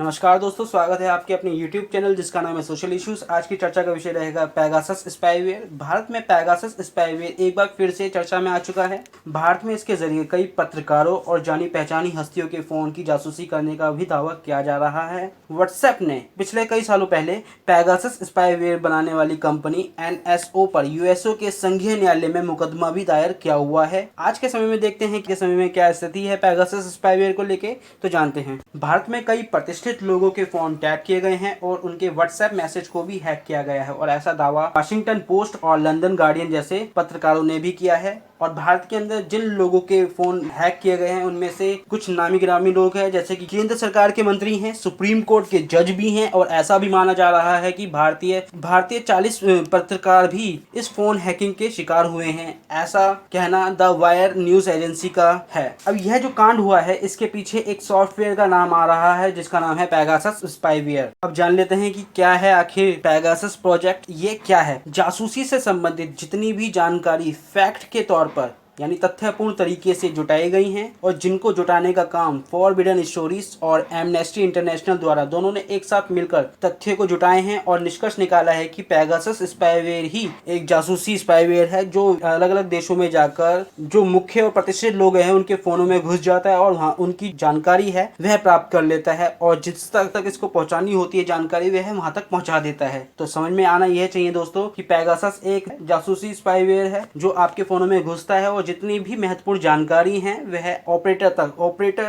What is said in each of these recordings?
नमस्कार दोस्तों, स्वागत है आपके अपने YouTube चैनल जिसका नाम है सोशल इश्यूज। आज की चर्चा का विषय रहेगा पैगासस स्पाईवेयर। भारत में पैगासस स्पाईवेयर एक बार फिर से चर्चा में आ चुका है। भारत में इसके जरिए कई पत्रकारों और जानी पहचानी हस्तियों के फोन की जासूसी करने का भी दावा किया जा रहा है। व्हाट्सएप ने पिछले कई सालों पहले पैगासस स्पाईवेयर बनाने वाली कंपनी NSO पर यूएसओ के संघीय न्यायालय में मुकदमा भी दायर किया हुआ है। आज के समय में देखते हैं कि समय में क्या स्थिति है पैगासस स्पाईवेयर को लेके, तो जानते हैं। भारत में कई प्रतिष्ठित लोगों के फोन टैप किए गए हैं और उनके व्हाट्सएप मैसेज को भी हैक किया गया है, और ऐसा दावा वाशिंगटन पोस्ट और लंदन गार्डियन जैसे पत्रकारों ने भी किया है। और भारत के अंदर जिन लोगों के फोन हैक किए गए हैं उनमें से कुछ नामी गिरामी लोग हैं, जैसे कि केंद्र सरकार के मंत्री हैं, सुप्रीम कोर्ट के जज भी हैं, और ऐसा भी माना जा रहा है कि भारतीय 40 पत्रकार भी इस फोन हैकिंग के शिकार हुए हैं। ऐसा कहना द वायर न्यूज एजेंसी का है। अब यह जो कांड हुआ है इसके पीछे एक सॉफ्टवेयर का नाम आ रहा है जिसका नाम है पैगासस स्पाईवेयर। अब जान लेते हैं कि क्या है आखिर पैगासस प्रोजेक्ट। ये क्या है? जासूसी से संबंधित जितनी भी जानकारी फैक्ट के तौर पर यानी तथ्यपूर्ण तरीके से जुटाई गई हैं, और जिनको जुटाने का काम फॉरबिडन स्टोरीज और एमनेस्टी इंटरनेशनल द्वारा दोनों ने एक साथ मिलकर तथ्य को जुटाए हैं और निष्कर्ष निकाला है कि पैगासस स्पाईवेयर ही एक जासूसी स्पाईवेयर है जो अलग अलग देशों में जाकर जो मुख्य और प्रतिष्ठित लोग हैं उनके फोनों में घुस जाता है और वहाँ उनकी जानकारी है वह प्राप्त कर लेता है, और जिस तक इसको पहुंचानी होती है जानकारी वह वहां तक पहुंचा देता है। तो समझ में आना यह चाहिए दोस्तों कि पैगासस एक जासूसी स्पाईवेयर है जो आपके फोनों में घुसता है और जितनी भी महत्वपूर्ण जानकारी है वह ऑपरेटर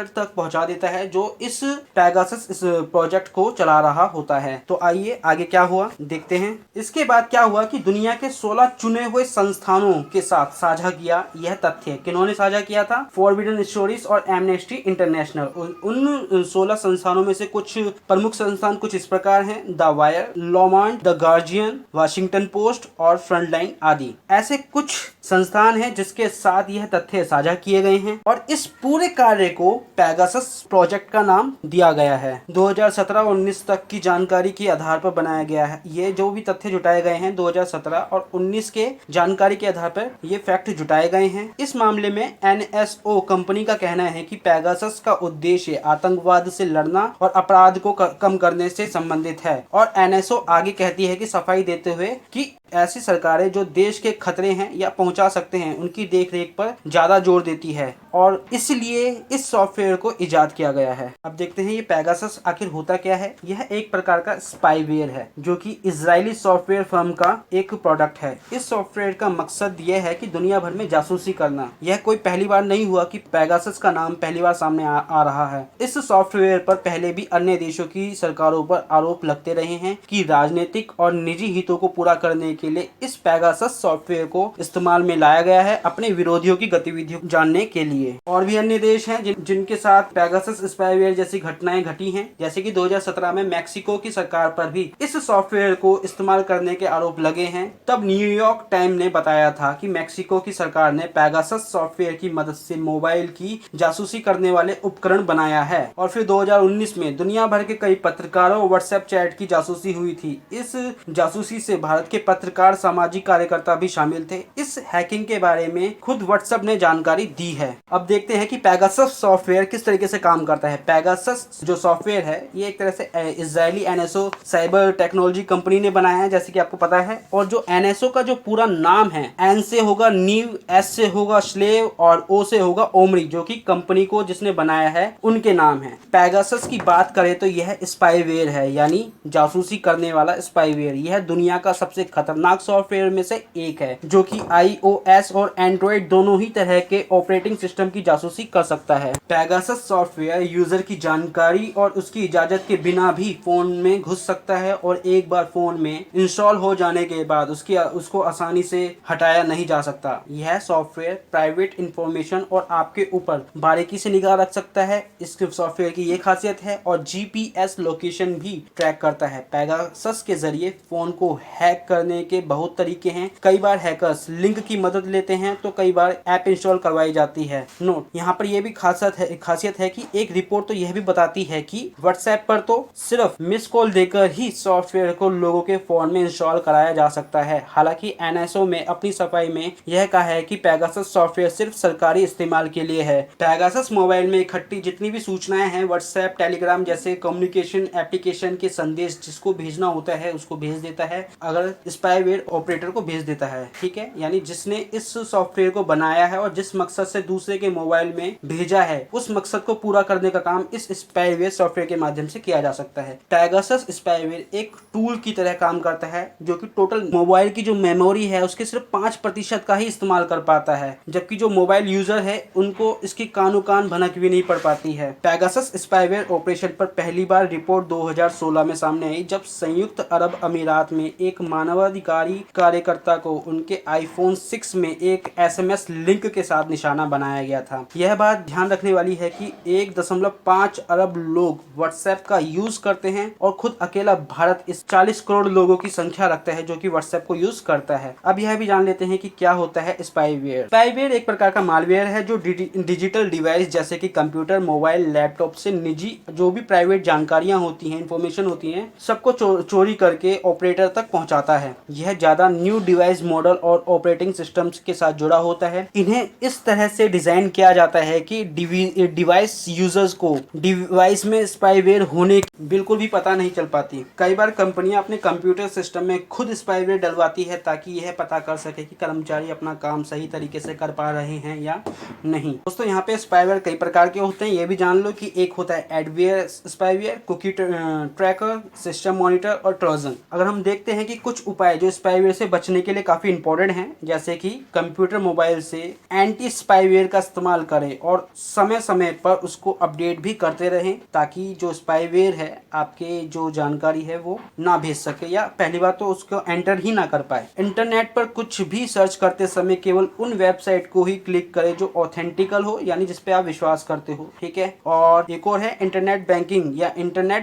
तक पहुंचा देता है जो इस पैगासस इस प्रोजेक्ट को चला रहा होता है। तो आइए आगे क्या हुआ देखते हैं। इसके बाद क्या हुआ कि दुनिया के 16 चुने हुए संस्थानों के साथ साझा किया यह तथ्य। किन्होंने साझा किया था? फॉरबिडन स्टोरीज और एमनेस्टी इंटरनेशनल। उन 16 संस्थानों में से कुछ प्रमुख संस्थान कुछ इस प्रकार हैं: the Wire, Le Monde, the Guardian, Washington Post और फ्रंटलाइन आदि। ऐसे कुछ संस्थान हैं जिसके साथ यह तथ्य साझा किए गए हैं, और इस पूरे कार्य को पैगासस प्रोजेक्ट का नाम दिया गया है। 2017-19 तक की जानकारी के आधार पर बनाया गया है। ये जो भी तथ्य जुटाए गए हैं 2017 और 19 के जानकारी के आधार पर ये फैक्ट जुटाए गए हैं। इस मामले में NSO कंपनी का कहना है कि पैगासस का उद्देश्य आतंकवाद से लड़ना और अपराध को कम करने से संबंधित है। और NSO आगे कहती है कि सफाई देते हुए कि ऐसी सरकारें जो देश के खतरे हैं या पहुंचा सकते हैं उनकी देखरेख पर ज्यादा जोर देती है, और इसलिए इस सॉफ्टवेयर को इजाद किया गया है। अब देखते हैं ये पैगासस आखिर होता क्या है। यह एक प्रकार का स्पाईवेयर है जो कि इजरायली सॉफ्टवेयर फर्म का एक प्रोडक्ट है। इस सॉफ्टवेयर का मकसद यह है कि दुनिया भर में जासूसी करना। यह कोई पहली बार नहीं हुआ कि पैगासस का नाम पहली बार सामने आ रहा है। इस सॉफ्टवेयर पर पहले भी अन्य देशों की सरकारों पर आरोप लगते रहे हैं कि राजनीतिक और निजी हितों को पूरा करने के लिए इस पैगासस सॉफ्टवेयर को इस्तेमाल में लाया गया है अपने विरोधियों की गतिविधियों जानने के लिए। और भी अन्य देश हैं जिनके साथ पैगासस स्पाईवेयर जैसी घटनाएं घटी हैं, जैसे कि 2017 में मैक्सिको की सरकार पर भी इस सॉफ्टवेयर को इस्तेमाल करने के आरोप लगे हैं। तब न्यूयॉर्क टाइम ने बताया था कि मैक्सिको की सरकार ने पैगासस सॉफ्टवेयर की मदद से मोबाइल की जासूसी करने वाले उपकरण बनाया है। और फिर 2019 में दुनिया भर के कई पत्रकारों व्हाट्सएप चैट की जासूसी हुई थी। इस जासूसी से भारत के पत्रकार, सामाजिक कार्यकर्ता भी शामिल थे। इस हैकिंग के बारे में खुद व्हाट्सएप ने जानकारी दी है। अब देखते हैं कि पैगासस सॉफ्टवेयर किस तरीके से काम करता है। पैगासस जो सॉफ्टवेयर है ये एक तरह से Israeli NSO cyber technology company ने बनाया है, जैसे कि आपको पता है। और जो NSO का जो पूरा नाम है, N से होगा नीव, S से होगा स्लेव और O से होगा ओमरी, जो कि कंपनी को जिसने बनाया है उनके नाम है। पैगासस की बात करें तो यह स्पाईवेयर है, यानी जासूसी करने वाला स्पाईवेयर। यह दुनिया का सबसे खतरनाक सॉफ्टवेयर में से एक है जो कि iOS और एंड्रॉइड दोनों ही तरह के ऑपरेटिंग सिस्टम की जासूसी कर सकता है। पैगासस सॉफ्टवेयर यूजर की जानकारी और उसकी इजाजत के बिना भी फोन में घुस सकता है, और एक बार फोन में इंस्टॉल हो जाने के बाद उसको आसानी से हटाया नहीं जा सकता। यह सॉफ्टवेयर प्राइवेट इंफॉर्मेशन और आपके ऊपर बारीकी से निगाह रख सकता है। इस सॉफ्टवेयर की ये खासियत है, और GPS लोकेशन भी ट्रैक करता है। पैगासस के जरिए फोन को हैक करने के बहुत तरीके हैं। कई बार हैकर्स लिंक की मदद लेते हैं तो कई बार ऐप इंस्टॉल करवाई जाती है। नोट, यहाँ पर यह भी खासियत है कि एक रिपोर्ट तो यह भी बताती है कि व्हाट्सएप पर तो सिर्फ मिस कॉल देकर ही सॉफ्टवेयर को लोगों के फोन में इंस्टॉल कराया जा सकता है। हालांकि एनएसओ में अपनी सफाई में यह कहा है कि पेगासस सॉफ्टवेयर सिर्फ सरकारी इस्तेमाल के लिए है। पेगासस मोबाइल में इकट्ठी जितनी भी सूचनाएं हैं, व्हाट्सएप, टेलीग्राम जैसे कम्युनिकेशन एप्लीकेशन के संदेश जिसको भेजना होता है उसको भेज देता है, अगर स्पाईवेयर ऑपरेटर को भेज देता है। ठीक है, यानी जिसने इस सॉफ्टवेयर को बनाया है और जिस मकसद से दूसरे के मोबाइल में भेजा है उस मकसद को पूरा करने का काम इस स्पाईवेयर सॉफ्टवेयर के माध्यम से किया जा सकता है। पेगासस स्पाईवेयर एक टूल की तरह काम करता है जो कि टोटल मोबाइल की जो मेमोरी है उसके सिर्फ 5% का ही इस्तेमाल कर पाता है, जबकि जो मोबाइल यूजर है उनको इसकी कानो कान भनक भी नहीं पड़ पाती है। पेगासस स्पाईवेयर ऑपरेशन पर पहली बार रिपोर्ट 2016 में सामने आई, जब संयुक्त अरब अमीरात में एक मानवाधिकारी कार्यकर्ता को उनके आईफोन 6 में एक एसएमएस लिंक के साथ निशाना बनाया गया था। यह बात ध्यान रखने वाली है कि 1.5 अरब लोग व्हाट्सएप का यूज करते हैं और खुद अकेला भारत इस 40 करोड़ लोगों की संख्या रखता है जो कि व्हाट्सएप को यूज करता है। अब यह भी जान लेते हैं कि क्या होता है स्पाईवेयर। स्पाईवेयर एक प्रकार का मालवेयर है जो डिजिटल डिवाइस जैसे कि कंप्यूटर, मोबाइल, लैपटॉप से निजी जो भी प्राइवेट जानकारियां होती हैं, इंफॉर्मेशन होती हैं, सबको चोरी करके ऑपरेटर तक पहुंचाता है। यह ज्यादा न्यू डिवाइस मॉडल और ऑपरेटिंग सिस्टम्स के साथ जुड़ा होता है। इन्हें इस तरह से डिजाइन किया जाता है कि डिवाइस यूजर्स को डिवाइस में स्पाईवेयर होने की बिल्कुल भी पता नहीं चल पाती। कई बार कंपनियां अपने कंप्यूटर सिस्टम में खुद स्पाईवेयर डलवाती है ताकि यह पता कर सके कि कर्मचारी अपना काम सही तरीके से कर पा रहे हैं या नहीं। दोस्तों, यहाँ पे स्पाईवेयर कई प्रकार के होते हैं, ये भी जान लो कि एक होता है adware spyware, cookie tracker, system monitor और ट्रोजन। अगर हम देखते हैं कि कुछ उपाय जो स्पाईवेयर से बचने के लिए काफी इंपॉर्टेंट हैं, जैसे कि कंप्यूटर, मोबाइल से एंटी स्पाईवेयर का इस्तेमाल करें और समय समय पर उसको अपडेट भी करते रहें ताकि जो स्पाईवेयर है आपके जो जानकारी है वो ना भेज सके या पहली बात तो उसको एंटर ही ना कर पाए। इंटरनेट पर कुछ भी सर्च करते समय केवल उन वेबसाइट को ही क्लिक करें जो ऑथेंटिकल हो, यानी जिसपे आप विश्वास करते हो। ठीक है, और एक और है इंटरनेट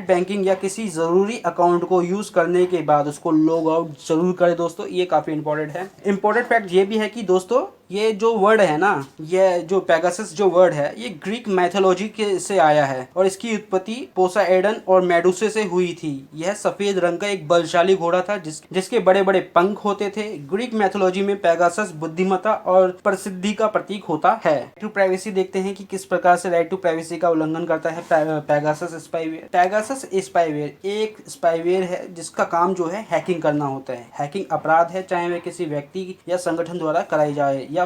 बैंकिंग या किसी जरूरी अकाउंट को यूज करने के बाद उसको लॉग आउट जरूर करें। दोस्तों, ये काफी इंपॉर्टेंट है। इंपॉर्टेंट फैक्ट ये भी है कि दोस्तों ये जो वर्ड है ना, ये जो पेगासस जो वर्ड है ये ग्रीक मैथोलॉजी के से आया है और इसकी उत्पत्ति पोसाइडन और मेडुसे से हुई थी। यह सफेद रंग का एक बलशाली घोड़ा था जिसके बड़े बड़े पंख होते थे। ग्रीक मैथोलॉजी में पेगासस बुद्धिमत्ता और प्रसिद्धि का प्रतीक होता है। राइट टू प्राइवेसी देखते हैं कि किस प्रकार से राइट टू प्राइवेसी का उल्लंघन करता है पेगासस स्पाईवेयर। पेगासस स्पाईवेयर एक स्पाईवेयर है जिसका काम जो है हैकिंग करना होता है। हैकिंग अपराध है, चाहे वह किसी व्यक्ति या संगठन द्वारा कराई जाए या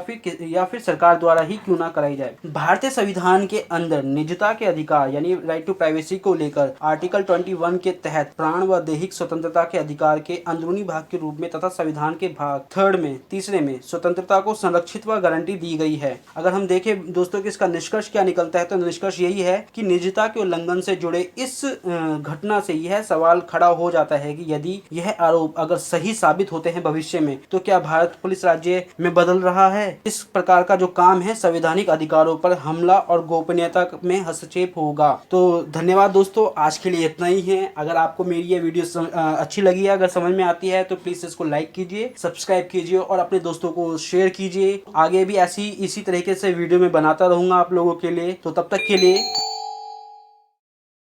फिर सरकार द्वारा ही क्यों ना कराई जाए। भारतीय संविधान के अंदर निजता के अधिकार यानी राइट टू प्राइवेसी को लेकर आर्टिकल 21 के तहत प्राण व दैहिक स्वतंत्रता के अधिकार के अंदरूनी भाग के रूप में तथा संविधान के भाग 3 में 3 में स्वतंत्रता को संरक्षित व गारंटी दी गई है। अगर हम देखें दोस्तों कि इसका निष्कर्ष क्या निकलता है, तो निष्कर्ष यही है कि निजता के उल्लंघन से जुड़े इस घटना से यह सवाल खड़ा हो जाता है कि यदि यह आरोप अगर सही साबित होते हैं भविष्य में, तो क्या भारत पुलिस राज्य में बदल रहा है। इस प्रकार का जो काम है संवैधानिक अधिकारों पर हमला और गोपनीयता में हस्तक्षेप होगा। तो धन्यवाद दोस्तों, आज के लिए इतना ही है। अगर आपको मेरी ये वीडियो अच्छी लगी है, अगर समझ में आती है, तो प्लीज इसको लाइक कीजिए, सब्सक्राइब कीजिए और अपने दोस्तों को शेयर कीजिए। आगे भी इसी तरीके से वीडियो में बनाता रहूंगा आप लोगों के लिए। तो तब तक के लिए